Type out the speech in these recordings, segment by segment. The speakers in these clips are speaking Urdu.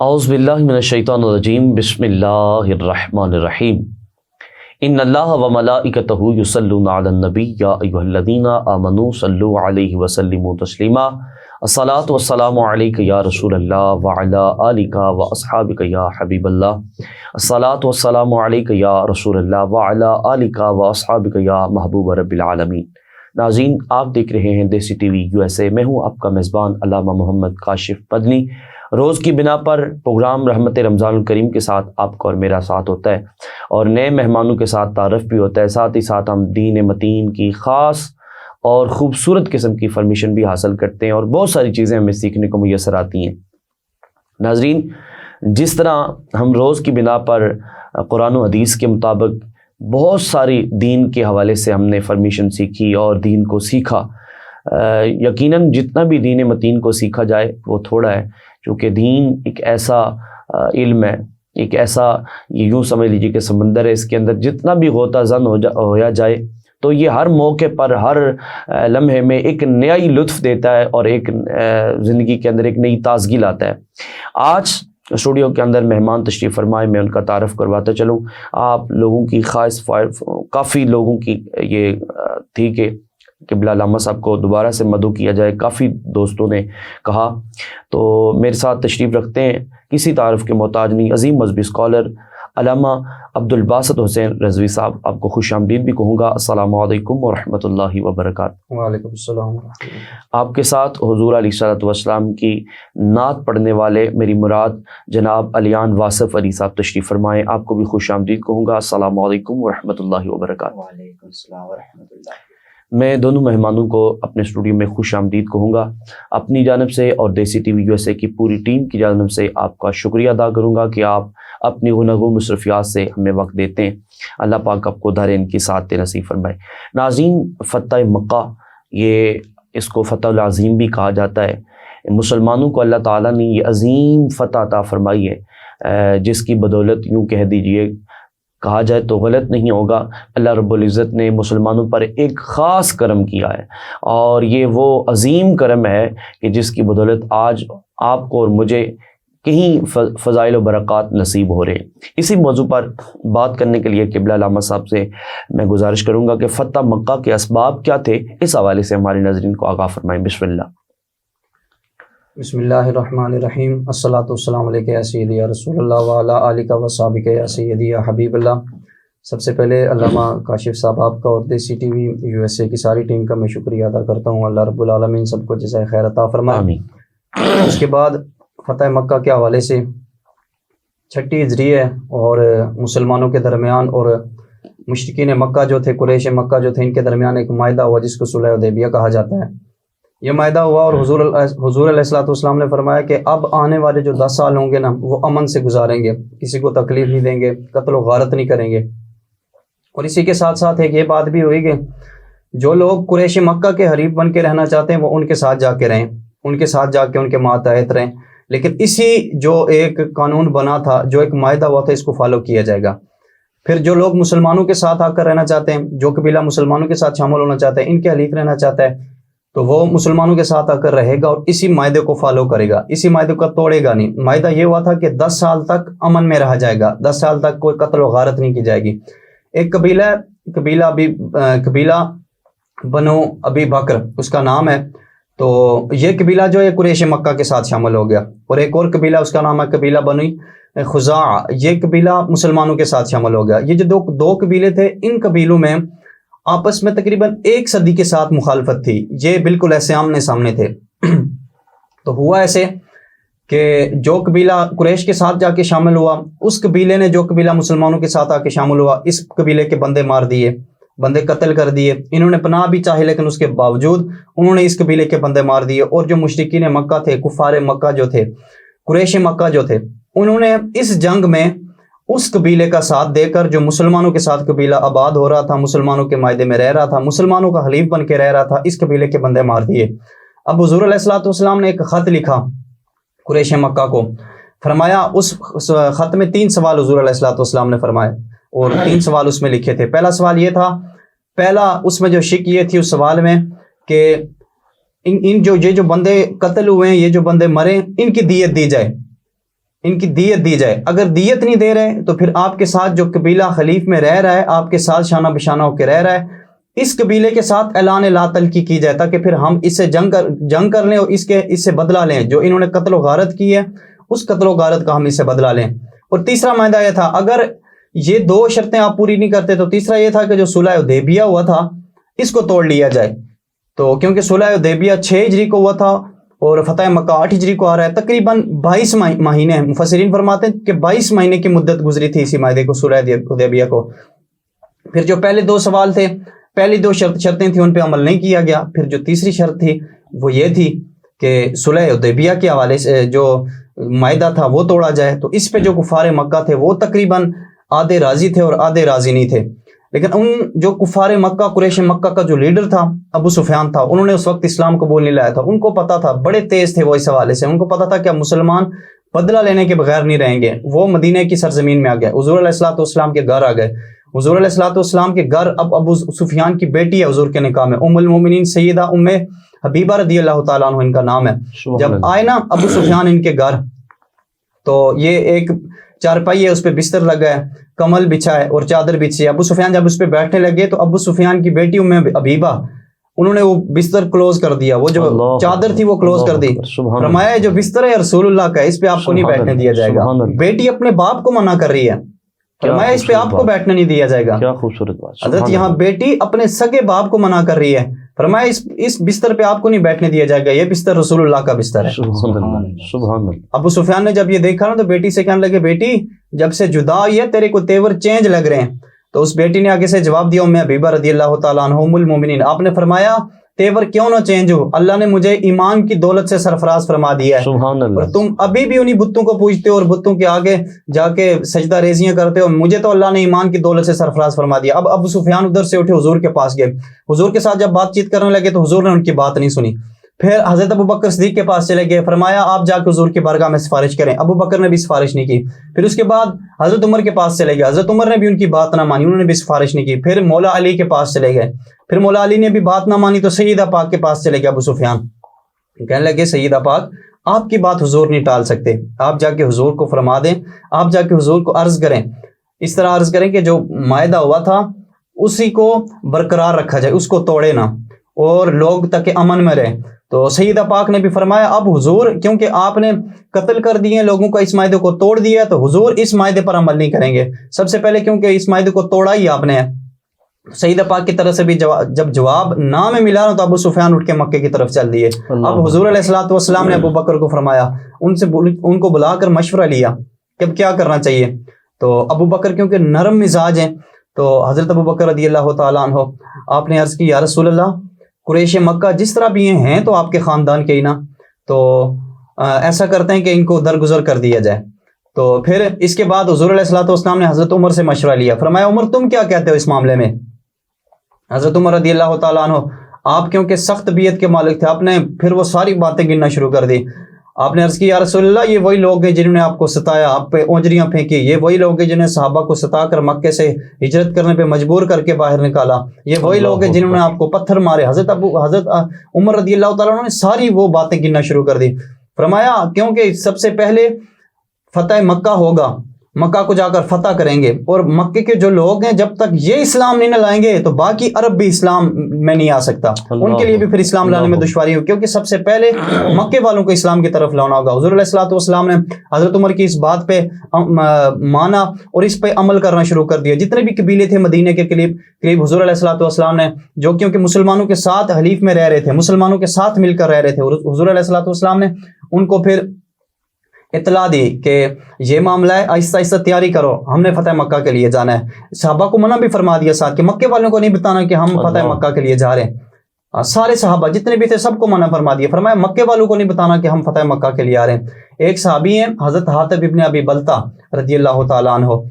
اعوذ باللہ من الشیطان الرجیم بسم اللہ الرحمن الرحیم ان اللہ وملائکتہ یصلون علی النبی یا ایھا الذین آمنوا صلوا علیہ وسلموا تسلیما الصلاۃ والسلام علیک یا رسول اللہ وعلی آلک واصحابک یا حبیب اللہ الصلاۃ والسلام علیک یا رسول اللہ وعلی آلک واصحابک یا محبوب رب العالمین۔ ناظرین، آپ دیکھ رہے ہیں دیسی ٹی وی USA۔ میں ہوں آپ کا میزبان علامہ محمد کاشف مدنی۔ روز کی بنا پر پروگرام رحمت رمضان الکریم کے ساتھ آپ کا اور میرا ساتھ ہوتا ہے اور نئے مہمانوں کے ساتھ تعارف بھی ہوتا ہے، ساتھ ہی ساتھ ہم دین متین کی خاص اور خوبصورت قسم کی انفارمیشن بھی حاصل کرتے ہیں اور بہت ساری چیزیں ہمیں سیکھنے کو میسر آتی ہیں۔ ناظرین، جس طرح ہم روز کی بنا پر قرآن و حدیث کے مطابق بہت ساری دین کے حوالے سے ہم نے انفارمیشن سیکھی اور دین کو سیکھا، یقیناً جتنا بھی دین متین کو سیکھا جائے وہ تھوڑا ہے، کیونکہ دین ایک ایسا علم ہے، ایک ایسا یوں سمجھ لیجیے کہ سمندر ہے، اس کے اندر جتنا بھی غوطہ زن ہویا جائے تو یہ ہر موقع پر ہر لمحے میں ایک نیا ہی لطف دیتا ہے اور ایک زندگی کے اندر ایک نئی تازگی لاتا ہے۔ آج اسٹوڈیو کے اندر مہمان تشریف فرمائے، میں ان کا تعارف کرواتا چلوں۔ آپ لوگوں کی خواہش، کافی لوگوں کی یہ تھی کہ قبلہ علامہ صاحب کو دوبارہ سے مدعو کیا جائے، کافی دوستوں نے کہا، تو میرے ساتھ تشریف رکھتے ہیں، کسی تعارف کے محتاج نہیں، عظیم مذہبی اسکالر علامہ عبدالباسط حسین رضوی صاحب۔ آپ کو خوش آمدید بھی کہوں گا۔ السلام علیکم ورحمۃ اللہ وبرکاتہ۔ وعلیکم السلام ورحمۃ اللہ۔ آپ کے ساتھ حضور علیہ الصلوۃ والسلام کی نعت پڑھنے والے میری مراد جناب علیان واصف علی صاحب تشریف فرمائیں۔ آپ کو بھی خوش آمدید کہوں گا۔ السلام علیکم ورحمۃ اللہ وبرکاتہ۔ وعلیکم السلام ورحمۃ اللہ۔ میں دونوں مہمانوں کو اپنے اسٹوڈیو میں خوش آمدید کہوں گا۔ اپنی جانب سے اور دیسی ٹی وی USA کی پوری ٹیم کی جانب سے آپ کا شکریہ ادا کروں گا کہ آپ اپنی گناہوں مصروفیات سے ہمیں وقت دیتے ہیں۔ اللہ پاک آپ کو دارین کی سعادت نصیب فرمائے۔ ناظرین، فتح مکہ، یہ اس کو فتح العظیم بھی کہا جاتا ہے۔ مسلمانوں کو اللہ تعالیٰ نے یہ عظیم فتح عطا فرمائی ہے، جس کی بدولت یوں کہہ دیجئے، کہا جائے تو غلط نہیں ہوگا، اللہ رب العزت نے مسلمانوں پر ایک خاص کرم کیا ہے، اور یہ وہ عظیم کرم ہے کہ جس کی بدولت آج آپ کو اور مجھے کہیں فضائل و برکات نصیب ہو رہے ہیں۔ اسی موضوع پر بات کرنے کے لیے قبلہ علامہ صاحب سے میں گزارش کروں گا کہ فتح مکہ کے اسباب کیا تھے، اس حوالے سے ہمارے ناظرین کو آگاہ فرمائیں۔ بسم اللہ۔ بسم اللہ الرحمن الرحیم۔ الصلاۃ والسلام علیک یا سیدی یا رسول اللہ وعلی آلک وصحبک یا سیدی یا حبیب اللہ۔ سب سے پہلے علامہ کاشف صاحب آپ کا اور دیسی ٹی وی USA کی ساری ٹیم کا میں شکریہ ادا کرتا ہوں۔ اللہ رب العالمین سب کو جزائے خیر عطا فرمائے۔ آمین۔ اس کے بعد فتح مکہ کے حوالے سے چھٹی ہجری ہے اور مسلمانوں کے درمیان اور مشرکین مکہ جو تھے، قریش مکہ جو تھے، ان کے درمیان ایک معاہدہ ہوا جس کو صلح حدیبیہ کہا جاتا ہے۔ یہ معاہدہ ہوا اور حضور علیہ الصلوۃ والسلام نے فرمایا کہ اب آنے والے جو 10 سال ہوں گے نا، وہ امن سے گزاریں گے، کسی کو تکلیف نہیں دیں گے، قتل و غارت نہیں کریں گے۔ اور اسی کے ساتھ ساتھ ایک یہ بات بھی ہوئی کہ جو لوگ قریش مکہ کے حریف بن کے رہنا چاہتے ہیں وہ ان کے ساتھ جا کے رہیں، ان کے ساتھ جا کے ان کے ماتحت رہیں، لیکن اسی جو ایک قانون بنا تھا، جو ایک معاہدہ ہوا تھا، اس کو فالو کیا جائے گا۔ پھر جو لوگ مسلمانوں کے ساتھ آ کر رہنا چاہتے ہیں، جو قبیلہ مسلمانوں کے ساتھ شامل ہونا چاہتے ہیں، ان کے حلیف رہنا چاہتا ہے، تو وہ مسلمانوں کے ساتھ آ کر رہے گا اور اسی معاہدے کو فالو کرے گا، اسی معاہدے کو توڑے گا نہیں۔ معاہدہ یہ ہوا تھا کہ 10 سال تک امن میں رہا جائے گا، 10 سال تک کوئی قتل و غارت نہیں کی جائے گی۔ ایک قبیلہ بنو ابی بکر اس کا نام ہے، تو یہ قبیلہ جو ہے قریش مکہ کے ساتھ شامل ہو گیا، اور ایک اور قبیلہ اس کا نام ہے قبیلہ بنی خزاعہ، یہ قبیلہ مسلمانوں کے ساتھ شامل ہو گیا۔ یہ جو دو قبیلے تھے، ان قبیلوں میں آپس میں تقریباً 1 صدی کے ساتھ مخالفت تھی، یہ بالکل ایسے آمنے سامنے تھے۔ تو ہوا ایسے کہ جو قبیلہ قریش کے ساتھ جا کے شامل ہوا، اس قبیلے نے جو قبیلہ مسلمانوں کے ساتھ آ کے شامل ہوا، اس قبیلے کے بندے مار دیے، بندے قتل کر دیے۔ انہوں نے پناہ بھی چاہی لیکن اس کے باوجود انہوں نے اس قبیلے کے بندے مار دیے، اور جو مشرکین مکہ تھے، کفار مکہ جو تھے، قریش مکہ جو تھے، انہوں نے اس جنگ میں اس قبیلے کا ساتھ دے کر، جو مسلمانوں کے ساتھ قبیلہ آباد ہو رہا تھا، مسلمانوں کے معاہدے میں رہ رہا تھا، مسلمانوں کا حلیف بن کے رہ رہا تھا، اس قبیلے کے بندے مار دیے۔ اب حضور علیہ الصلوۃ والسلام نے ایک خط لکھا قریش مکہ کو، فرمایا اس خط میں 3 سوال حضور علیہ الصلوۃ والسلام نے فرمائے، اور 3 سوال اس میں لکھے تھے۔ پہلا سوال یہ تھا، پہلا اس میں جو شک یہ تھی اس سوال میں کہ یہ جو بندے قتل ہوئے ہیں، یہ جو بندے مرے، ان کی دیت دی جائے۔ ان کی دیت دی جائے. اگر دیت نہیں دے رہے تو پھر آپ کے ساتھ جو قبیلہ خلیف میں رہ رہا ہے، آپ کے ساتھ شانہ بشانہ ہو کے رہ رہا ہے، اس قبیلے کے ساتھ اعلان لا تلکی کی جائے تاکہ پھر ہم اس سے جنگ کر لیں اور اس سے بدلہ لیں. جو انہوں نے قتل و غارت کی ہے اس قتل و غارت کا ہم اس سے بدلہ لیں. اور تیسرا معاہدہ یہ تھا، اگر یہ 2 شرطیں آپ پوری نہیں کرتے تو تیسرا یہ تھا کہ جو صلح حدیبیہ ہوا تھا اس کو توڑ لیا جائے. تو کیونکہ صلح حدیبیہ 6 ہجری کو ہوا تھا اور فتح مکہ 8 ہجری کو آ رہا ہے، تقریباً 22 مہینے ہیں. مفسرین فرماتے ہیں کہ 22 مہینے کی مدت گزری تھی اسی معاہدے کو، صلح حدیبیہ کو. پھر جو پہلے 2 سوال تھے، پہلی 2 شرطیں تھیں، ان پہ عمل نہیں کیا گیا. پھر جو تیسری شرط تھی وہ یہ تھی کہ صلح حدیبیہ کے حوالے سے جو معاہدہ تھا وہ توڑا جائے. تو اس پہ جو کفار مکہ تھے وہ تقریباً آدھے راضی تھے اور آدھے راضی نہیں تھے. لیکن ان جو کفار مکہ، قریش مکہ کا جو لیڈر تھا ابو سفیان تھا، انہوں نے اس وقت اسلام قبول نہیں لایا تھا. ان کو پتا تھا، بڑے تیز تھے وہ اس حوالے سے، ان کو پتا تھا کہ اب مسلمان بدلہ لینے کے بغیر نہیں رہیں گے. وہ مدینہ کی سرزمین میں آ گئے، حضور علیہ الصلوۃ والسلام کے گھر آ گئے. حضور علیہ الصلوۃ والسلام کے گھر اب ابو سفیان کی بیٹی ہے حضور کے نکاح میں، ام المومنین سیدہ ام حبیبہ رضی اللہ تعالیٰ عنہ ان کا نام ہے. جب آئے نا ابو سفیان ان کے گھر، تو یہ ایک چارپائی ہے، اس پہ بستر لگا ہے، کمل بچھا ہے اور چادر بچھی ہے. ابو سفیان جب اس پہ بیٹھنے لگے تو ابو سفیان کی بیٹی ام حبیبہ انہوں نے وہ بستر کلوز کر دیا، وہ جو چادر تھی وہ کلوز کر دی. فرمایا جو بستر ہے رسول اللہ کا، اس پہ آپ کو نہیں بیٹھنے دیا جائے گا. بیٹی اپنے باپ کو منع کر رہی ہے، فرمایا اس پہ آپ کو بیٹھنے نہیں دیا جائے گا. کیا خوبصورت بات. حضرت یہاں بیٹی اپنے سگے باپ کو منع کر رہی ہے، فرمایا اس بستر پہ آپ کو نہیں بیٹھنے دیا جائے گا، یہ بستر رسول اللہ کا بستر ہے. سبحان اللہ. ابو سفیان نے جب یہ دیکھا نا تو بیٹی سے کہنے لگے، بیٹی جب سے جدا ہوئی ہے تیرے کو تیور چینج لگ رہے ہیں. تو اس بیٹی نے آگے سے جواب دیا، ام حبیبہ رضی اللہ تعالیٰ عنہ ام المومنین، آپ نے فرمایا تیور کیوں نہ چینج ہو، اللہ نے مجھے ایمان کی دولت سے سرفراز فرما دیا ہے. سبحان اللہ. اور تم ابھی بھی انہی بتوں کو پوجتے ہو اور بتوں کے آگے جا کے سجدہ ریزیاں کرتے ہو، مجھے تو اللہ نے ایمان کی دولت سے سرفراز فرما دیا. اب ابو سفیان ادھر سے اٹھے حضور کے پاس گئے، حضور کے ساتھ جب بات چیت کرنے لگے تو حضور نے ان کی بات نہیں سنی. پھر حضرت ابو بکر صدیق کے پاس چلے گئے، فرمایا آپ جا کے حضور کی بارگاہ میں سفارش کریں. ابو بکر نے بھی سفارش نہیں کی. پھر اس کے بعد حضرت عمر کے پاس چلے گئے، حضرت عمر نے بھی ان کی بات نہ مانی، انہوں نے بھی سفارش نہیں کی. پھر مولا علی کے پاس چلے گئے، پھر مولا علی نے بھی بات نہ مانی تو سیدہ پاک کے پاس چلے گئے ابو سفیان. کہنے لگے سیدہ پاک آپ کی بات حضور نہیں ٹال سکتے، آپ جا کے حضور کو فرما دیں، آپ جا کے حضور کو عرض کریں، اس طرح عرض کریں کہ جو معاہدہ ہوا تھا اسی کو برقرار رکھا جائے، اس کو توڑے نہ اور لوگ تک امن میں رہے. تو سیدہ پاک نے بھی فرمایا اب حضور کیونکہ آپ نے قتل کر دیے لوگوں کا، اس معاہدے کو توڑ دیا تو حضور اس معاہدے پر عمل نہیں کریں گے. سب سے پہلے کیونکہ اس معاہدے کو توڑا ہی آپ نے. سیدہ پاک کی طرف سے بھی جب جواب نہ میں ملا تو ابو سفیان اٹھ کے مکے کی طرف چل دیے. اب حضور علیہ الصلوۃ والسلام نے ابو بکر کو فرمایا، ان کو بلا کر مشورہ لیا کہ اب کیا کرنا چاہیے. تو ابو بکر کیونکہ نرم مزاج ہیں تو حضرت ابو بکر رضی اللہ تعالیٰ عنہ آپ نے عرض کی یا رسول اللہ قریش مکہ جس طرح بھی ہیں تو آپ کے خاندان کے ہی نا، تو ایسا کرتے ہیں کہ ان کو درگزر کر دیا جائے. تو پھر اس کے بعد حضور علیہ الصلوۃ والسلام نے حضرت عمر سے مشورہ لیا، فرمایا عمر تم کیا کہتے ہو اس معاملے میں. حضرت عمر رضی اللہ تعالیٰ عنہ آپ کیونکہ سخت بیعت کے مالک تھے، آپ نے پھر وہ ساری باتیں گننا شروع کر دی. آپ نے عرض کی یا رسول اللہ یہ وہی لوگ ہیں جنہوں نے آپ کو ستایا، آپ پہ اونجریاں پھینکی، یہ وہی لوگ ہیں جنہوں نے صحابہ کو ستا کر مکے سے ہجرت کرنے پہ مجبور کر کے باہر نکالا، یہ وہی لوگ ہیں جنہوں نے آپ کو پتھر مارے. حضرت عمر رضی اللہ تعالیٰ عنہ نے ساری وہ باتیں گننا شروع کر دی. فرمایا کیونکہ سب سے پہلے فتح مکہ ہوگا، مکہ کو جا کر فتح کریں گے اور مکے کے جو لوگ ہیں جب تک یہ اسلام نہیں لائیں گے تو باقی عرب بھی اسلام میں نہیں آ سکتا، ان کے لیے بھی پھر اسلام لانے میں دشواری ہو، کیونکہ سب سے پہلے مکے والوں کو اسلام کی طرف لانا ہوگا. حضور علیہ الصلوۃ والسلام نے حضرت عمر کی اس بات پہ مانا اور اس پہ عمل کرنا شروع کر دیا. جتنے بھی قبیلے تھے مدینے کے قریب حضور علیہ الصلوۃ والسلام نے جو کیونکہ مسلمانوں کے ساتھ حلیف میں رہ رہے تھے، مسلمانوں کے ساتھ مل کر رہ رہے تھے، حضور علیہ الصلوۃ والسلام نے ان کو پھر اطلاع دی کہ یہ معاملہ ہے، آہستہ آہستہ تیاری کرو، ہم نے فتح مکہ کے لیے جانا ہے. صحابہ کو منع بھی فرما دیا ساتھ کہ مکے والوں کو نہیں بتانا کہ ہم فتح مکہ کے لیے جا رہے ہیں. سارے صحابہ جتنے بھی تھے سب کو منع فرما دیا، فرمایا مکے والوں کو نہیں بتانا کہ ہم فتح مکہ کے لیے آ رہے ہیں. ایک صحابی ہیں حضرت حاطب ابن ابی بلتہ رضی اللہ تعالیٰ عنہ،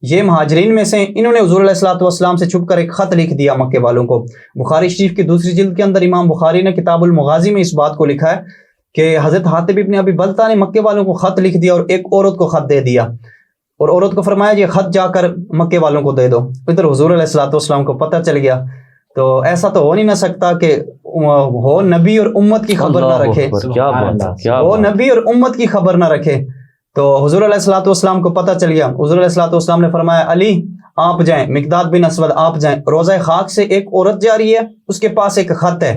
یہ مہاجرین میں سے، انہوں نے حضور علیہ الصلوۃ والسلام سے چھپ کر ایک خط لکھ دیا مکے والوں کو. بخاری شریف کی دوسری جلد کے اندر امام بخاری نے کتاب المغازی میں اس بات کو لکھا ہے کہ حضرت حاطب ابن ابی بلتہ نے مکے والوں کو خط لکھ دیا اور ایک عورت کو خط دے دیا اور عورت کو فرمایا یہ خط جا کر مکے والوں کو دے دو. ادھر حضور علیہ الصلوۃ والسلام کو پتہ چل گیا. تو ایسا تو ہو نہیں نہ سکتا کہ ہو نبی اور امت کی خبر نہ رکھے، کیا بات ہے، وہ نبی اور امت کی خبر نہ رکھے. تو حضور علیہ الصلوۃ والسلام کو پتہ چل گیا. حضور علیہ الصلوۃ والسلام نے فرمایا علی آپ جائیں, مقداد بن اسود آپ جائیں, روضہ خاک سے ایک عورت جا رہی ہے, اس کے پاس ایک خط ہے,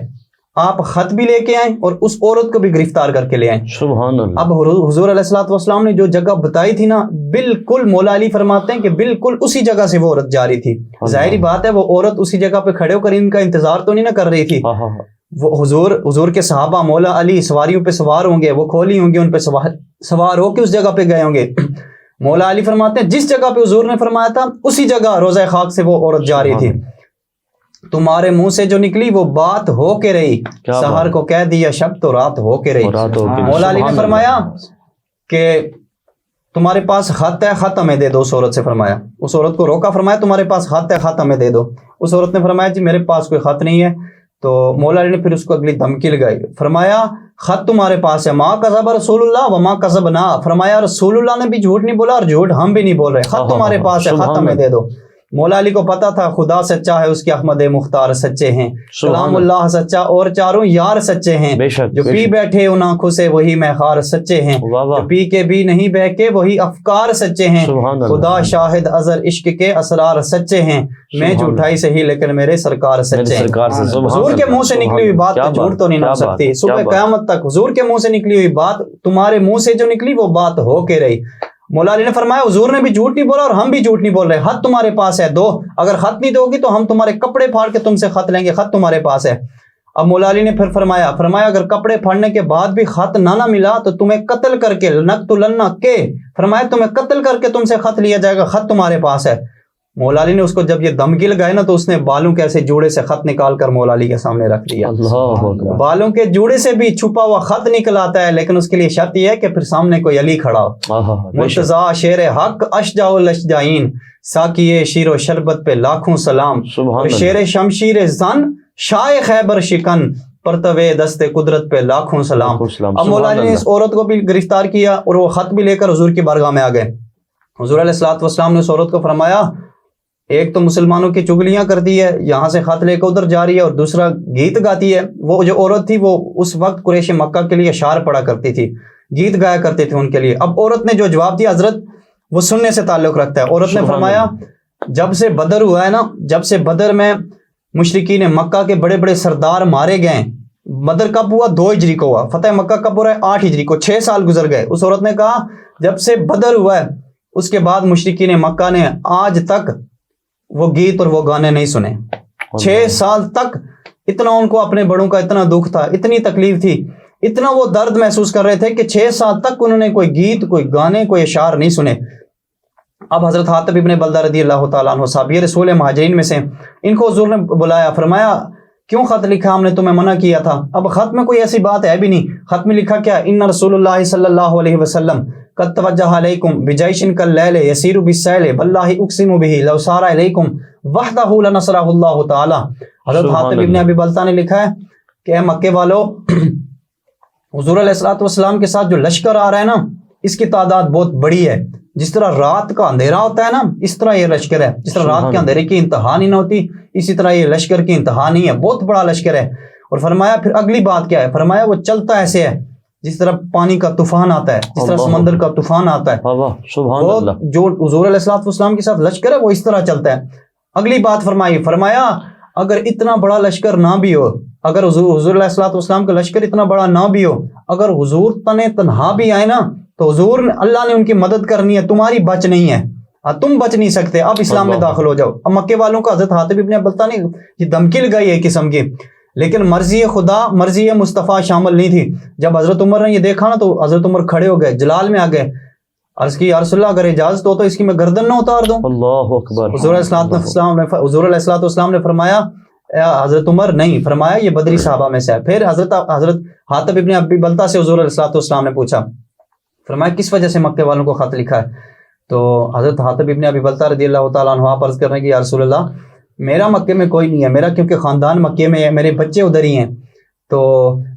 آپ خط بھی لے کے آئیں اور اس عورت کو بھی گرفتار کر کے لے آئیں. سبحان اللہ. اب حضور علیہ الصلوۃ والسلام نے جو جگہ بتائی تھی نا, بالکل مولا علی فرماتے ہیں کہ بالکل اسی جگہ سے وہ عورت جا رہی تھی. ظاہری بات ہے وہ عورت اسی جگہ پہ کھڑے ہو کر ان کا انتظار تو نہیں نہ کر رہی تھی. وہ حضور کے صحابہ مولا علی سواریوں پہ سوار ہوں گے, وہ کھولی ہوں گی, ان پہ سوار ہو کے اس جگہ پہ گئے ہوں گے. مولا علی فرماتے ہیں جس جگہ پہ حضور نے فرمایا تھا اسی جگہ روضہ خاک سے وہ عورت جا رہی تھی. تمہارے منہ سے جو نکلی وہ بات ہو کے رہی, سحر کو کہہ دیا شب تو رات ہو کے رہی. مولا علی نے فرمایا کہ تمہارے پاس خط ہے, خط ہمیں دے دو. اس عورت سے فرمایا, اس عورت کو روکا, فرمایا تمہارے پاس خط ہے, خط ہمیں دے دو. اس عورت نے فرمایا جی میرے پاس کوئی خط نہیں ہے. تو مولا علی نے پھر اس کو اگلی دھمکی لگائی, فرمایا خط تمہارے پاس ہے, ماں کذب رسول اللہ و ماں کذبنا, فرمایا رسول اللہ نے بھی جھوٹ نہیں بولا اور جھوٹ ہم بھی نہیں بول رہے, خط تمہارے پاس ہے, خط ہمیں دے دو. مولا علی کو پتا تھا خدا سچا ہے, اس کے احمد مختار سچے ہیں, کلام اللہ سچا اور چاروں یار سچے ہیں, جو پی بیٹھے ان آنکھوں سے وہی میخار سچے ہیں, جو پی کے بھی نہیں بہکے وہی افکار سچے ہیں, خدا شاہد ازر عشق کے اسرار سچے ہیں, میں جھوٹائی سے ہی لیکن میرے سرکار سچے ہیں. حضور کے منہ سے نکلی ہوئی بات جھوٹ تو نہیں ہو سکتی. صبح قیامت تک حضور کے منہ سے نکلی ہوئی بات تمہارے منہ سے جو نکلی وہ بات ہو کے رہی. مولا علی نے فرمایا حضور نے بھی جھوٹ نہیں بولا اور ہم بھی جھوٹ نہیں بول رہے, خط تمہارے پاس ہے, دو. اگر خط نہیں دو گی تو ہم تمہارے کپڑے پھاڑ کے تم سے خط لیں گے, خط تمہارے پاس ہے. اب مولا علی نے پھر فرمایا اگر کپڑے پھاڑنے کے بعد بھی خط نہ ملا تو تمہیں قتل کر کے نقتلن کے, فرمایا تمہیں قتل کر کے تم سے خط لیا جائے گا, خط تمہارے پاس ہے. مولا علی نے اس کو جب یہ دھمکی لگائی نا تو اس نے بالوں کے ایسے جوڑے سے خط نکال کر مولا علی کے سامنے رکھ دیا. بالوں کے جوڑے سے بھی چھپا ہوا خط نکل آتا ہے, لیکن اس کے لیے شرط یہ ہے کہ پھر سامنے کوئی علی کھڑا ہو. مرتضیٰ شیر حق اشجع الاشجعین, ساقی شیر و شربت پہ لاکھوں سلام, اور شیر شمشیر زن شاہ خیبر شکن, پرتوے دست قدرت پہ لاکھوں سلام. اب مولا علی نے اس عورت کو بھی گرفتار کیا اور وہ خط بھی لے کر حضور کی بارگاہ میں آ گئے. حضور علیہ الصلوۃ والسلام نے اس عورت کو فرمایا ایک تو مسلمانوں کی چگلیاں کرتی ہے, یہاں سے خط لے کے ادھر جا رہی ہے, اور دوسرا گیت گاتی ہے. وہ جو عورت تھی وہ اس وقت قریش مکہ کے لیے اشعار پڑھا کرتی تھی, گیت گایا کرتے تھے ان کے لیے. اب عورت نے جو جواب دیا حضرت وہ سننے سے تعلق رکھتا ہے. عورت نے فرمایا جب سے بدر ہوا ہے نا, جب سے بدر میں مشرکین مکہ کے بڑے بڑے سردار مارے گئے, بدر کب ہوا 2 ہجری کو ہوا, فتح مکہ کب ہو رہا ہے 8 ہجری کو, 6 سال گزر گئے. اس عورت نے کہا جب سے بدر ہوا ہے اس کے بعد مشرکین مکہ نے آج تک وہ گیت اور وہ گانے نہیں سنے. 6 سال تک اتنا ان کو اپنے بڑوں کا اتنا دکھ تھا, اتنی تکلیف تھی, اتنا وہ درد محسوس کر رہے تھے کہ 6 سال تک انہوں نے کوئی گیت, کوئی گانے, کوئی اشعار نہیں سنے. اب حضرت حاتب ابن بلدہ رضی اللہ تعالیٰ عنہ صحابی رسول مہاجرین میں سے, ان کو حضور نے بلایا, فرمایا کیوں خط لکھا, ہم نے تمہیں منع کیا تھا. اب خط میں کوئی ایسی بات ہے بھی نہیں. خط میں لکھا کیا, ان رسول اللہ صلی اللہ علیہ وسلم قد توجہ علیکم بجیش کاللیل یسیر بالسیل واللہ اقسم بہ لو سار علیکم وحدہ لنصرہ اللہ تعالی. حضرت حاتب ابن ابی بلتہ نے لکھا ہے کہ اے مکے والو, حضور علیہ الصلوۃ والسلام کے ساتھ جو لشکر آ رہا ہے نا اس کی تعداد بہت بڑی ہے. جس طرح رات کا اندھیرا ہوتا ہے نا اس طرح یہ لشکر ہے. جس طرح رات کے اندھیرے کی انتہا نہیں ہوتی اسی طرح یہ لشکر کی انتہا نہیں ہے, بہت بڑا لشکر ہے. اور فرمایا پھر اگلی بات کیا ہے, فرمایا وہ چلتا ایسے ہے جس طرح پانی کا طوفان آتا ہے, جس طرح سمندر کا طوفان آتا ہے. وہ جو حضور علیہ الصلوۃ والسلام کے ساتھ لشکر ہے وہ اس طرح چلتا ہے. اگلی بات فرمایا اگر اتنا بڑا لشکر نہ بھی ہو, اگر حضور علیہ الصلوۃ والسلام کا لشکر اتنا بڑا نہ بھی ہو, اگر حضور تنہا بھی آئے نا تو حضور اللہ نے ان کی مدد کرنی ہے, تمہاری بچ نہیں ہے, تم بچ نہیں سکتے, اب اسلام میں داخل ہو جاؤ. اب مکے والوں کو حضرت حاتب ابن ابی بلتہ نے یہ دھمکی لگائی ہے قسم کی, لیکن مرضی خدا مرضی مصطفیٰ شامل نہیں تھی. جب حضرت عمر نے یہ دیکھا نا تو حضرت عمر کھڑے ہو گئے, جلال میں آ گئے, عرض کی یا رسول اللہ اگر اجازت ہو تو اس کی میں گردن نہ اتار دوں. اللہ اکبر. حضور علیہ الصلوۃ والسلام نے فرمایا حضرت عمر نہیں, فرمایا یہ بدری صحابہ میں سے ہے. پھر حضرت حاتب ابن ابی بلتہ سے حضور علیہ الصلوۃ والسلام نے پوچھا, فرمایا کس وجہ سے مکے والوں کو خط لکھا ہے. تو حضرت حاتب ابن ابی بلتہ رضی اللہ تعالیٰ عنہ عرض کرنے کی یا رسول اللہ میرا مکے میں کوئی نہیں ہے, میرا کیونکہ خاندان مکے میں ہے, میرے بچے ادھر ہی ہیں, تو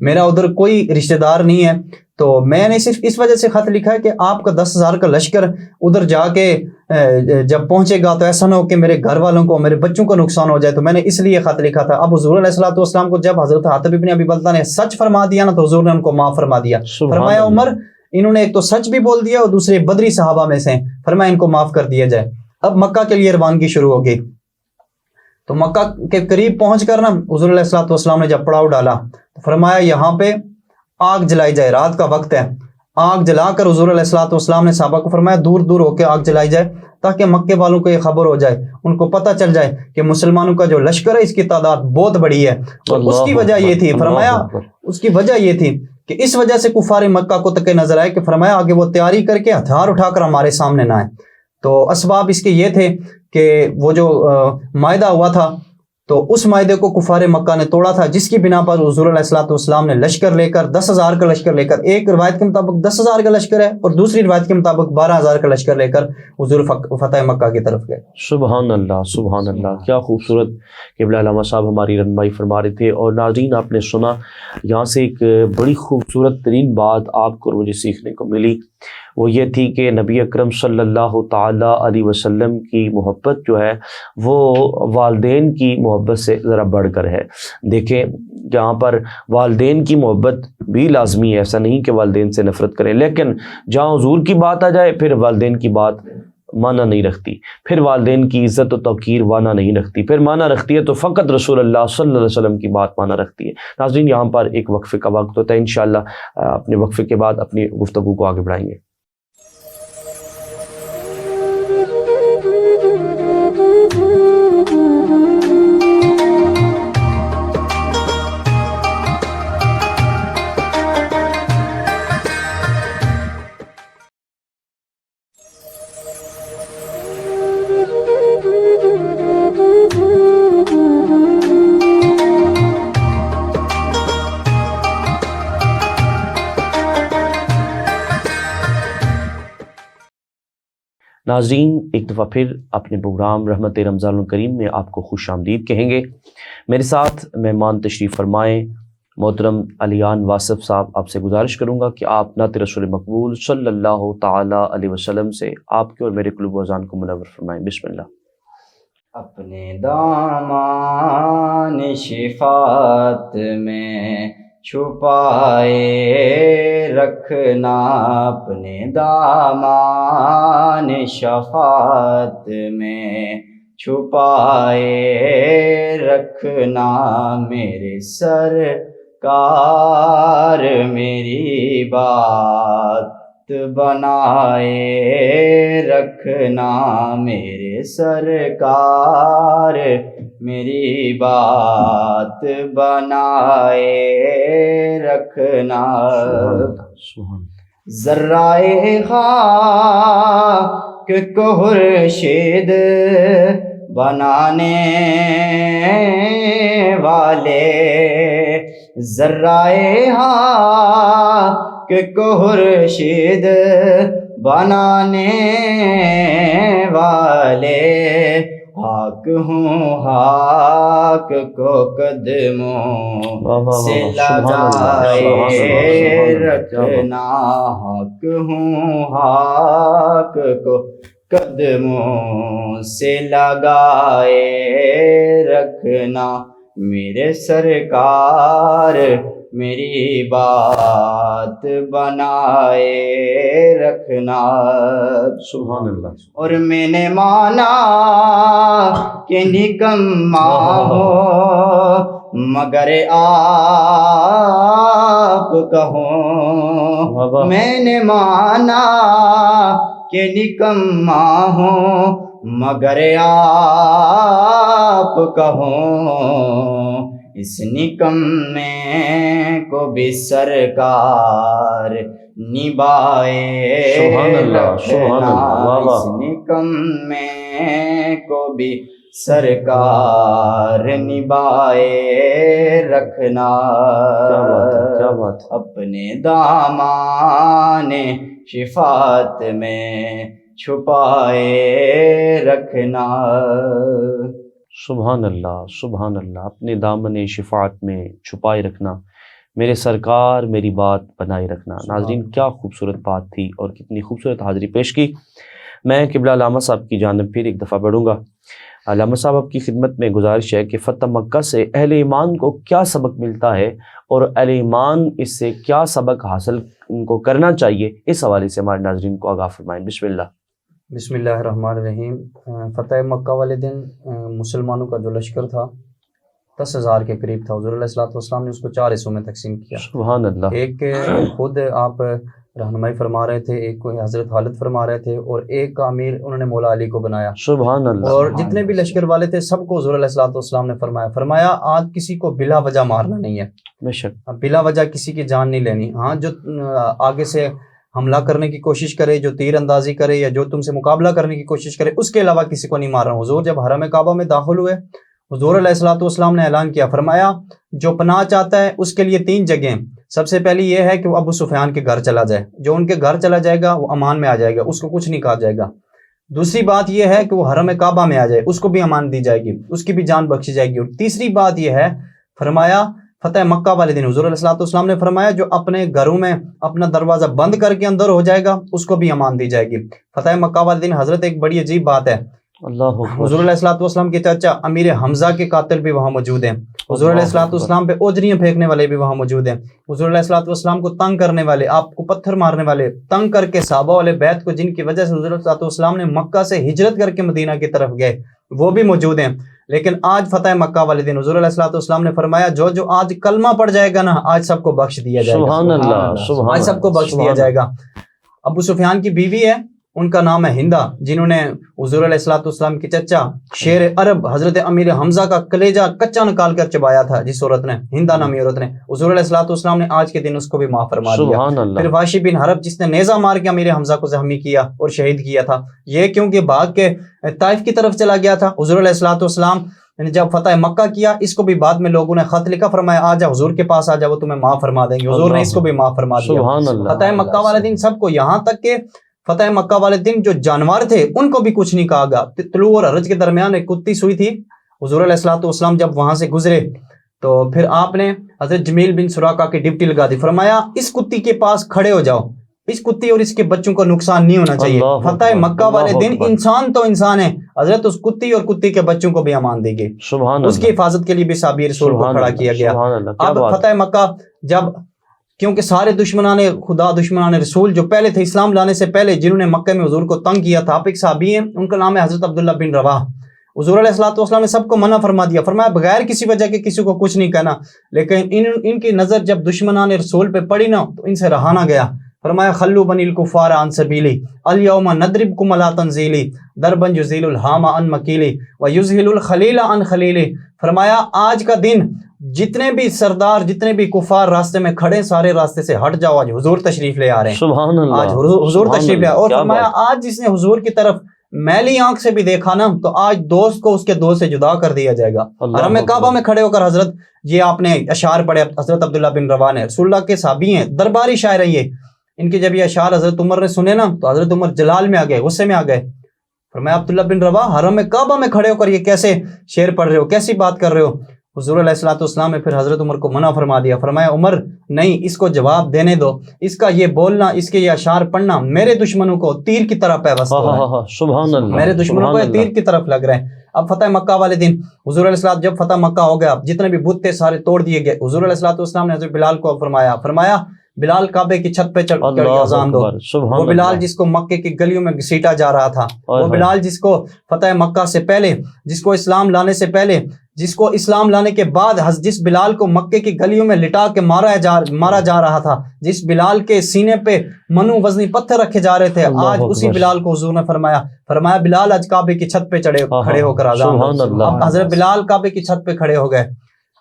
میرا ادھر کوئی رشتہ دار نہیں ہے, تو میں نے صرف اس وجہ سے خط لکھا ہے کہ آپ کا 10,000 کا لشکر ادھر جا کے جب پہنچے گا تو ایسا نہ ہو کہ میرے گھر والوں کو میرے بچوں کو نقصان ہو جائے, تو میں نے اس لیے خط لکھا تھا. اب حضور علیہ الصلوۃ والسلام کو جب حضرت حاتب ابن ابی بلتہ نے سچ فرما دیا نا تو حضور نے ان کو معاف فرما دیا. فرمایا عمر انہوں نے ایک تو سچ بھی بول دیا اور دوسرے بدری صحابہ میں سے ہیں، فرمایا ان کو معاف کر دیا جائے۔ اب مکہ کے لیے روانگی شروع ہو گئی، تو مکہ کے قریب پہنچ کر نا حضور علیہ الصلوۃ والسلام نے جب پڑاؤ ڈالا تو فرمایا یہاں پہ آگ جلائی جائے، رات کا وقت ہے، آگ جلا کر حضور علیہ الصلوۃ والسلام نے صحابہ کو فرمایا دور دور ہو کے آگ جلائی جائے تاکہ مکے والوں کو یہ خبر ہو جائے، ان کو پتہ چل جائے کہ مسلمانوں کا جو لشکر ہے اس کی تعداد بہت بڑی ہے۔ اور اس کی وجہ یہ تھی، فرمایا اس کی وجہ یہ تھی کہ اس وجہ سے کفار مکہ کو تک نظر آئے کہ فرمایا آگے وہ تیاری کر کے ہتھیار اٹھا کر ہمارے سامنے نہ آئے۔ تو اسباب اس کے یہ تھے کہ وہ جو معاہدہ ہوا تھا تو اس معاہدے کو کفار مکہ نے توڑا تھا، جس کی بنا پر حضور علیہ الصلوۃ والسلام نے لشکر لے کر 10,000 کا لشکر لے کر، ایک روایت کے مطابق 10,000 کا لشکر ہے اور دوسری روایت کے مطابق 12,000 کا لشکر لے کر حضور فتح مکہ کی طرف گئے۔ سبحان اللہ، سبحان اللہ، کیا خوبصورت قبلہ علامہ صاحب ہماری رہنمائی فرما رہے تھے۔ اور ناظرین آپ نے سنا، یہاں سے ایک بڑی خوبصورت ترین بات آپ کو اور مجھے سیکھنے کو ملی، وہ یہ تھی کہ نبی اکرم صلی اللہ تعالیٰ علیہ وسلم کی محبت جو ہے وہ والدین کی محبت سے ذرا بڑھ کر ہے۔ دیکھیں یہاں پر والدین کی محبت بھی لازمی ہے، ایسا نہیں کہ والدین سے نفرت کریں، لیکن جہاں حضور کی بات آ جائے پھر والدین کی بات معنی نہیں رکھتی، پھر والدین کی عزت و توقیر معنی نہیں رکھتی، پھر معنی رکھتی ہے تو فقط رسول اللہ صلی اللہ علیہ وسلم کی بات معنی رکھتی ہے۔ ناظرین یہاں پر ایک وقفے کا وقت ہوتا ہے، انشاءاللہ اپنے وقفے کے بعد اپنی گفتگو کو آگے بڑھائیں گے۔ ناظرین ایک دفعہ پھر اپنے پروگرام رحمت رمضان الکریم میں آپ کو خوش آمدید کہیں گے۔ میرے ساتھ مہمان تشریف فرمائیں محترم علیان واصف صاحب، آپ سے گزارش کروں گا کہ آپ نعت رسول مقبول صلی اللہ تعالیٰ علیہ وسلم سے آپ کے اور میرے قلوب و اذان کو منور فرمائیں۔ بسم اللہ۔ اپنے دامان شفاعت میں چھپائے رکھنا، اپنے دامان شفاعت میں چھپائے رکھنا، میرے سرکار میری بات بنائے رکھنا، میرے سرکار میری بات بنائے رکھنا، ذرائے خاک کو خورشید بنانے والے، ذرائے خاک کو خورشید بنانے والے، خاک ہوں خاک کو قدموں سے لگائے رکھنا، خاک ہوں خاک کو قدموں سے لگائے رکھنا، میرے سرکار میری بات بنائے رکھنا۔ سبحان اللہ۔ اور میں نے مانا کہ نکما ہو مگر آپ کہوں، میں نے مانا کہ نکما ہوں مگر آپ کہوں، اس نکمے کو بھی سرکار نبھائے رکھنا، اس نکمے کو بھی سرکار نبھائے رکھنا، اپنے دامان شفاعت میں چھپائے رکھنا۔ سبحان اللہ، سبحان اللہ، اپنے دامن شفاعت میں چھپائے رکھنا، میرے سرکار میری بات بنائے رکھنا۔ ناظرین کیا خوبصورت بات تھی اور کتنی خوبصورت حاضری پیش کی۔ میں قبلہ علامہ صاحب کی جانب پھر ایک دفعہ بڑھوں گا۔ علامہ صاحب آپ کی خدمت میں گزارش ہے کہ فتح مکہ سے اہل ایمان کو کیا سبق ملتا ہے اور اہل ایمان اس سے کیا سبق حاصل ان کو کرنا چاہیے، اس حوالے سے ہمارے ناظرین کو آگاہ فرمائیں۔ بسم اللہ۔ بسم اللہ الرحمن الرحیم۔ فتح مکہ والے دن مسلمانوں کا جو لشکر تھا 10,000 کے قریب تھا۔ حضور علیہ السلام نے اس کو 4 حصوں میں تقسیم کیا۔ سبحان اللہ۔ ایک خود آپ رہنمائی فرما رہے تھے، ایک کو حضرت خالد فرما رہے تھے، اور ایک کا امیر انہوں نے مولا علی کو بنایا۔ سبحان اللہ۔ اور جتنے بھی لشکر والے تھے سب کو حضور علیہ السلام نے فرمایا آج کسی کو بلا وجہ مارنا نہیں ہے، بے شک بلا وجہ کسی کی جان نہیں لینی۔ ہاں جو آگے سے حملہ کرنے کی کوشش کرے، جو تیر اندازی کرے یا جو تم سے مقابلہ کرنے کی کوشش کرے، اس کے علاوہ کسی کو نہیں مار رہا۔ حضور جب حرم کعبہ میں داخل ہوئے، حضور علیہ السلام نے اعلان کیا، فرمایا جو پناہ چاہتا ہے اس کے لیے 3 جگہیں۔ سب سے پہلی یہ ہے کہ وہ ابو سفیان کے گھر چلا جائے، جو ان کے گھر چلا جائے گا وہ امان میں آ جائے گا، اس کو کچھ نہیں کہا جائے گا۔ دوسری بات یہ ہے کہ وہ حرم کعبہ میں آ جائے، اس کو بھی امان دی جائے گی، اس کی بھی جان بخشی جائے گی۔ اور تیسری بات یہ ہے، فرمایا فتح مکہ والے دن حضور علیہ السلام نے فرمایا جو اپنے گھروں میں اپنا دروازہ بند کر کے اندر ہو جائے گا اس کو بھی امان دی جائے گی۔ فتح مکہ والے دن حضرت ایک بڑی عجیب بات ہے، اللہ حضور علیہ السلام کے چاچا امیر حمزہ کے قاتل بھی وہاں موجود ہیں، حضور علیہ السلام پہ اوجریاں پھینکنے والے بھی وہاں موجود ہیں، حضور علیہ السلام کو تنگ کرنے والے، آپ کو پتھر مارنے والے، تنگ کر کے صحابہ والے بیت کو جن کی وجہ سے حضور علیہ السلام نے مکہ سے ہجرت کر کے مدینہ کی طرف گئے، وہ بھی موجود ہیں۔ لیکن آج فتح مکہ والے دن حضور علیہ السلام نے فرمایا جو آج کلمہ پڑ جائے گا نا آج سب کو بخش دیا جائے گا۔ سبحان اللہ۔ آج سب کو بخش دیا جائے گا۔ ابو سفیان کی بیوی ہے، ان کا نام ہے ہندا، جنہوں نے حضور علیہ السلام کی چچا شیر عرب حضرت امیر حمزہ کا کلیجہ کچا نکال کر چبایا تھا، جس عورت نے، ہندا نامی عورت نے، حضور علیہ السلام نے آج کے دن اس کو بھی معاف فرما دیا۔ پھر واشی بن حرب جس نے نیزہ مار کے امیر حمزہ کو زخمی کیا اور شہید کیا تھا، یہ کیونکہ بھاگ کے طائف کی طرف چلا گیا تھا، حضور علیہ السلام نے جب فتح مکہ کیا اس کو بھی بعد میں لوگوں نے خط لکھا، فرمایا آ جا حضور کے پاس آ جا، وہ تمہیں معاف فرما دیں گے۔ حضور نے اس کو بھی معاف فرما دیا۔ فتح مکہ والے دن سب کو، یہاں تک کہ فتح مکہ والے دن جو جانور تھے ان کو بھی کچھ نہیں کہا گیا۔ طلوع اور حرج کے درمیان ایک کتی سوئی تھی، حضور علیہ السلام جب وہاں سے گزرے تو پھر آپ نے حضرت جمیل بن سراقہ کی ڈپٹی لگا دی، فرمایا اس کتی کے پاس کھڑے ہو جاؤ، اس کتی اور اس کے بچوں کو نقصان نہیں ہونا چاہیے۔ فتح مکہ والے دن انسان تو انسان ہے، حضرت اس کتی اور کتی کے بچوں کو بھی امان دی گئی، اس کی حفاظت کے لیے بھی صحابی رسول کو کھڑا کیا گیا۔ اب فتح مکہ جب، کیونکہ سارے دشمنان خدا، دشمنان رسول جو پہلے تھے اسلام لانے سے پہلے، جنہوں نے مکہ میں حضور کو تنگ کیا تھا، آپ ایک صحابی ہیں ان کا نام ہے حضرت عبداللہ بن رواح۔ حضور علیہ السلام نے سب کو منع فرما دیا، فرمایا بغیر کسی وجہ کے کسی کو کچھ نہیں کہنا، لیکن ان کی نظر جب دشمنان رسول پہ پڑی نا تو ان سے رہا نہ گیا، فرمایا خلو بنی الکفار عن سبیلی الیوم نضربکم علی تنزیلی دربا یزیل الحام عن مکیلی ویزہل الخلیل عن خلیلی۔ فرمایا آج کا دن جتنے بھی سردار، جتنے بھی کفار راستے میں کھڑے، سارے راستے سے ہٹ جاؤ، آج حضور تشریف لے آ رہے ہیں، سبحان اللہ، آج حضور تشریف لے آ رہے ہیں۔ اور فرمایا آج جس نے حضور کی طرف میلی آنکھ سے بھی دیکھا نا تو آج دوست کو اس کے دوست سے جدا کر دیا جائے گا۔ حرم کعبہ میں کھڑے ہو کر حضرت، یہ آپ نے اشعار پڑھے حضرت عبداللہ بن رواح نے، رسول اللہ کے صحابی ہیں، درباری شاعر ہیں یہ، ان کے جب یہ اشعار حضرت عمر نے سنے نا تو حضرت عمر جلال میں آ گئے، غصے میں آ گئے، فرمایا عبداللہ بن رواح حرم کعبہ میں کھڑے ہو کر یہ کیسے شعر پڑھ رہے ہو، کیسی بات کر رہے ہو؟ حضور علیہ السلام نے پھر حضرت عمر کو منع فرما دیا، فرمایا عمر نہیں، اس کو جواب دینے دو، اس کا یہ بولنا، اس کے یہ اشعار پڑھنا میرے دشمنوں کو تیر کی طرح پیوست ہو رہا ہے، سبحان اللہ، میرے دشمنوں کو یہ تیر کی طرف لگ رہے ہیں۔ اب فتح مکہ والے دن حضور علیہ السلام جب فتح مکہ ہو گیا، جتنے بھی بت تھے سارے توڑ دیے گئے، حضور علیہ السلام نے حضرت بلال کو فرمایا بلال کعبے کی چھت پہ چڑھ کر اذان دو۔ وہ بلال جس کو مکے کی گلیوں میں گھسیٹا جا رہا تھا، وہ بلال جس کو فتح مکہ سے پہلے، جس کو اسلام لانے سے پہلے، جس کو اسلام لانے کے بعد، جس بلال کو مکے کی گلیوں میں لٹا کے مارا جا رہا تھا، جس بلال کے سینے پہ منو وزنی پتھر رکھے جا رہے تھے، آج اسی بلال کو حضور نے فرمایا بلال آج کعبے کی چھت پہ کھڑے ہو کر اذان دو۔ اب حضرت بلال کعبے کی چھت پہ کھڑے ہو گئے۔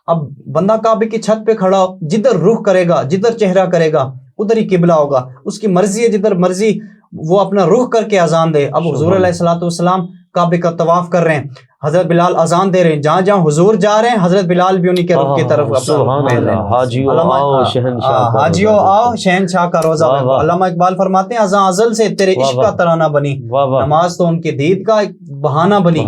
اب بندہ کعبے کی چھت پہ کھڑا ہو، جدھر رخ کرے گا، جدھر چہرہ کرے گا ادھر ہی قبلہ ہوگا، اس کی مرضی ہے جدھر مرضی وہ اپنا رخ کر کے اذان دے۔ اب حضور علیہ السلام کعبے کا طواف کر رہے ہیں، حضرت بلال اذان دے رہے ہیں، جہاں جہاں حضور جا رہے ہیں حضرت بلال بھی انہی کے رخ کی طرف حاجیو آؤ شہنشاہ کا روزہ۔ علامہ اقبال فرماتے ہیں اذان ازل سے تیرے عشق کا ترانہ بنی، نماز تو ان کی دید کا ایک بہانہ بنی،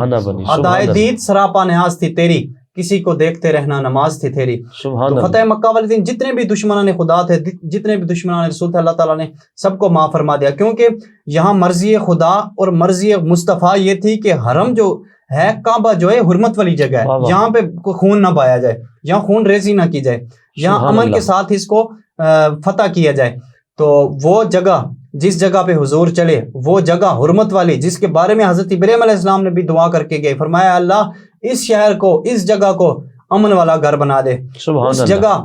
ادائے دید سراپا نیاز تھی تیری، کسی کو دیکھتے رہنا نماز تھی تیری۔ تو فتح مکہ والے دن جتنے بھی دشمنان خدا تھے، جتنے بھی دشمنان رسول تھے، اللہ تعالیٰ نے سب کو معاف فرما دیا، کیونکہ یہاں مرضی خدا اور مرضی مصطفیٰ یہ تھی کہ حرم جو ہے کعبہ جو ہے حرمت والی جگہ واہ ہے، واہ۔ یہاں پہ کوئی خون نہ بہایا جائے، یہاں خون ریزی نہ کی جائے، یہاں سبحان امن اللہ۔ کے ساتھ اس کو فتح کیا جائے۔ تو وہ جگہ جس جگہ پہ حضور چلے، وہ جگہ حرمت والی، جس کے بارے میں حضرت ابراہیم علیہ السلام نے بھی دعا کر کے گئے، فرمایا اللہ اس شہر کو، اس جگہ کو امن والا گھر بنا دے۔ سبحان اس اللہ۔ جگہ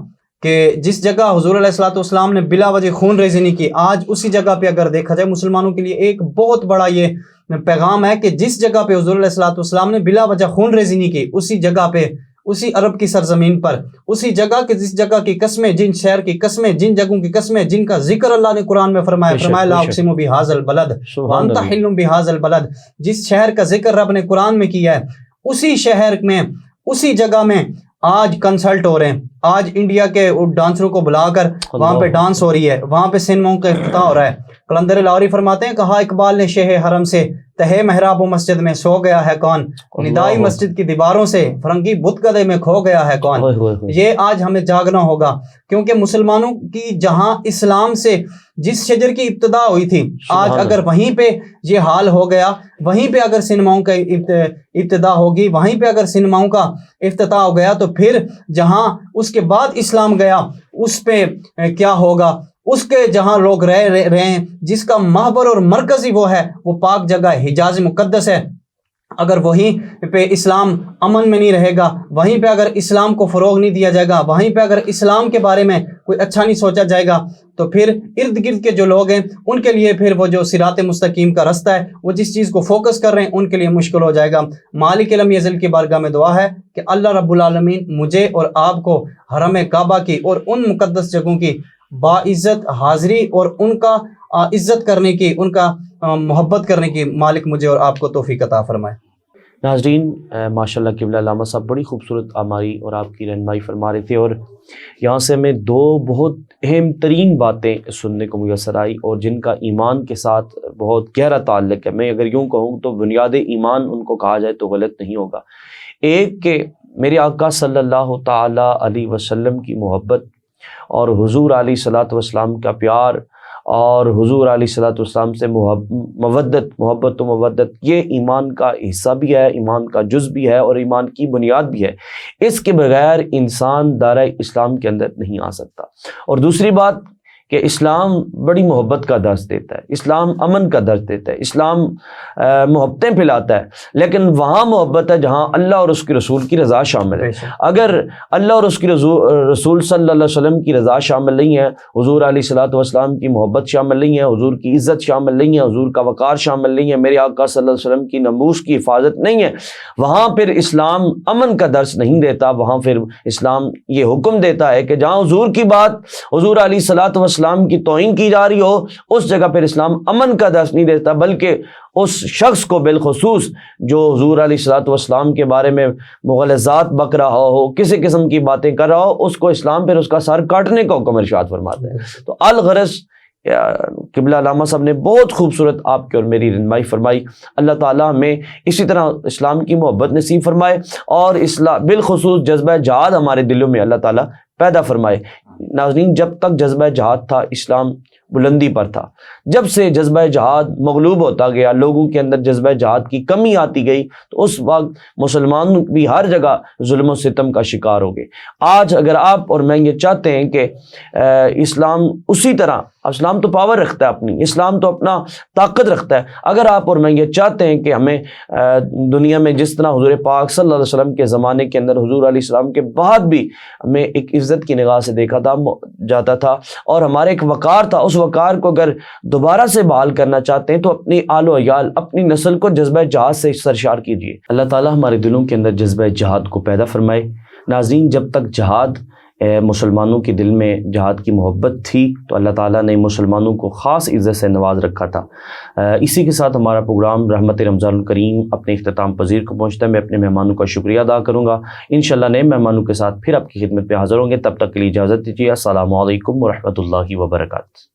کہ جس جگہ حضور علیہ الصلوۃ والسلام نے بلا وجہ خون ریزی نہیں کی، آج اسی جگہ پہ اگر دیکھا جائے مسلمانوں کے لیے ایک بہت بڑا یہ پیغام ہے کہ جس جگہ پہ حضور علیہ الصلوۃ والسلام نے بلا وجہ خون ریزی نہیں کی، اسی جگہ پہ، اسی عرب کی سرزمین پر، اسی جگہ کے جس جگہ کی قسمیں، جن شہر کی قسمیں، جن جگہوں کی قسمیں جن کا ذکر اللہ نے قرآن میں فرمایا، بے شک، فرمایا لا بے شک۔ اقسم بہذا البلد سبحان وانت اللہ۔ حل بہذا البلد، جس شہر کا ذکر رب نے قرآن میں کیا ہے، اسی شہر میں، اسی جگہ میں آج کنسلٹ ہو رہے ہیں، آج انڈیا کے ڈانسروں کو بلا کر وہاں پہ ڈانس ہو رہی ہے، وہاں پہ سنیموں کا افتتاح ہو رہا ہے۔ قلندر لاہوری فرماتے ہیں، کہا اقبال نے شہ حرم سے، تہے محراب و مسجد میں سو گیا ہے کون، ندائی مسجد کی دیواروں سے، فرنگی بت گدے میں کھو گیا ہے کون۔ ہوئے ہوئے ہوئے۔ یہ آج ہمیں جاگنا ہوگا، کیونکہ مسلمانوں کی جہاں اسلام سے جس شجر کی ابتدا ہوئی تھی، آج سبحان اگر وہیں پہ یہ حال ہو گیا، وہیں پہ اگر سنیماؤں کا ابتدا ہوگی، وہیں پہ اگر سنیماؤں کا افتتاح ہو گیا، تو پھر جہاں اس کے بعد اسلام گیا اس پہ کیا ہوگا؟ اس کے جہاں لوگ رہے ہیں، جس کا محور اور مرکزی وہ ہے، وہ پاک جگہ حجاز مقدس ہے، اگر وہیں پہ اسلام امن میں نہیں رہے گا، وہیں پہ اگر اسلام کو فروغ نہیں دیا جائے گا، وہیں پہ اگر اسلام کے بارے میں کوئی اچھا نہیں سوچا جائے گا، تو پھر ارد گرد کے جو لوگ ہیں ان کے لیے پھر وہ جو صراط مستقیم کا رستہ ہے، وہ جس چیز کو فوکس کر رہے ہیں، ان کے لیے مشکل ہو جائے گا۔ مالک علم یزل کی بارگاہ میں دعا ہے کہ اللہ رب العالمین مجھے اور آپ کو حرم کعبہ کی اور ان مقدس جگہوں کی باعزت حاضری اور ان کا عزت کرنے کی، ان کا محبت کرنے کی مالک مجھے اور آپ کو توفیق عطا فرمائے۔ ناظرین، ماشاءاللہ قبلہ علامہ صاحب بڑی خوبصورت ہماری اور آپ کی رہنمائی فرما رہے تھے، اور یہاں سے ہمیں دو بہت اہم ترین باتیں سننے کو میسر آئی، اور جن کا ایمان کے ساتھ بہت گہرا تعلق ہے۔ میں اگر یوں کہوں تو بنیاد ایمان ان کو کہا جائے تو غلط نہیں ہوگا۔ ایک کہ میرے آقا صلی اللہ تعالی علیہ وسلم کی محبت اور حضور علیہ صلاۃ والسلام کا پیار، اور حضور علیہ صلاۃ والسلام سے محبت و مودت، یہ ایمان کا حصہ بھی ہے، ایمان کا جز بھی ہے، اور ایمان کی بنیاد بھی ہے۔ اس کے بغیر انسان دائرہ اسلام کے اندر نہیں آ سکتا۔ اور دوسری بات کہ اسلام بڑی محبت کا درس دیتا ہے، اسلام امن کا درس دیتا ہے، اسلام محبتیں پھیلاتا ہے، لیکن وہاں محبت ہے جہاں اللہ اور اس کے رسول کی رضا شامل ہے۔ اگر اللہ اور اس کی رسول صلی اللہ علیہ وسلم کی رضا شامل نہیں ہے، حضور علیہ صلاۃ والسلام کی محبت شامل نہیں ہے، حضور کی عزت شامل نہیں ہے، حضور کا وقار شامل نہیں ہے، میرے آقا صلی اللہ علیہ وسلم کی ناموس کی حفاظت نہیں ہے، وہاں پھر اسلام امن کا درس نہیں دیتا۔ وہاں پھر اسلام یہ حکم دیتا ہے کہ جہاں حضور کی بات، حضور علیہ صلاۃ والسلام کی توہین کی جا رہی ہو، اس جگہ پھر اسلام امن کا درس نہیں دیتا، بلکہ اس شخص کو بالخصوص جو حضور علیہ الصلوۃ والسلام کے بارے میں مغالطات بک رہا ہو، کسی قسم کی باتیں کر رہا ہو، اس کو اسلام پھر اس کا سر کاٹنے کا حکم ارشاد فرماتا ہے۔ تو الغرض قبلہ علامہ صاحب نے بہت خوبصورت آپ کی اور میری رہنمائی فرمائی۔ اللہ تعالیٰ ہمیں اسی طرح اسلام کی محبت نصیب فرمائے، اور اسلام بالخصوص جذبہ جہاد ہمارے دلوں میں اللہ تعالیٰ پیدا فرمائے۔ ناظرین، جب تک جذبہ جہاد تھا اسلام بلندی پر تھا، جب سے جذبہ جہاد مغلوب ہوتا گیا، لوگوں کے اندر جذبہ جہاد کی کمی آتی گئی، تو اس وقت مسلمان بھی ہر جگہ ظلم و ستم کا شکار ہو گئے۔ آج اگر آپ اور میں یہ چاہتے ہیں کہ اسلام اسی طرح، اسلام تو پاور رکھتا ہے اپنی، اسلام تو اپنا طاقت رکھتا ہے، اگر آپ اور میں یہ چاہتے ہیں کہ ہمیں دنیا میں جس طرح حضور پاک صلی اللہ علیہ وسلم کے زمانے کے اندر حضور علیہ السلام کے بعد بھی ہمیں ایک عزت کی نگاہ سے دیکھا جاتا تھا، اور ہمارے ایک وقار تھا، اس وقار کو اگر دوبارہ سے بحال کرنا چاہتے ہیں تو اپنی آل و عیال، اپنی نسل کو جذبہ جہاد سے سرشار کیجیے۔ اللہ تعالیٰ ہمارے دلوں کے اندر جذبہ جہاد کو پیدا فرمائے۔ ناظرین، جب تک جہاد مسلمانوں کے دل میں جہاد کی محبت تھی تو اللہ تعالیٰ نے مسلمانوں کو خاص عزت سے نواز رکھا تھا۔ اسی کے ساتھ ہمارا پروگرام رحمت رمضان الکریم اپنے اختتام پذیر کو پہنچتا ہے۔ میں اپنے مہمانوں کا شکریہ ادا کروں گا۔ انشاءاللہ نئے مہمانوں کے ساتھ پھر آپ کی خدمت پہ حاضر ہوں گے، تب تک کے لیے اجازت دیجیے۔ السلام علیکم ورحمۃ اللہ وبرکاتہ۔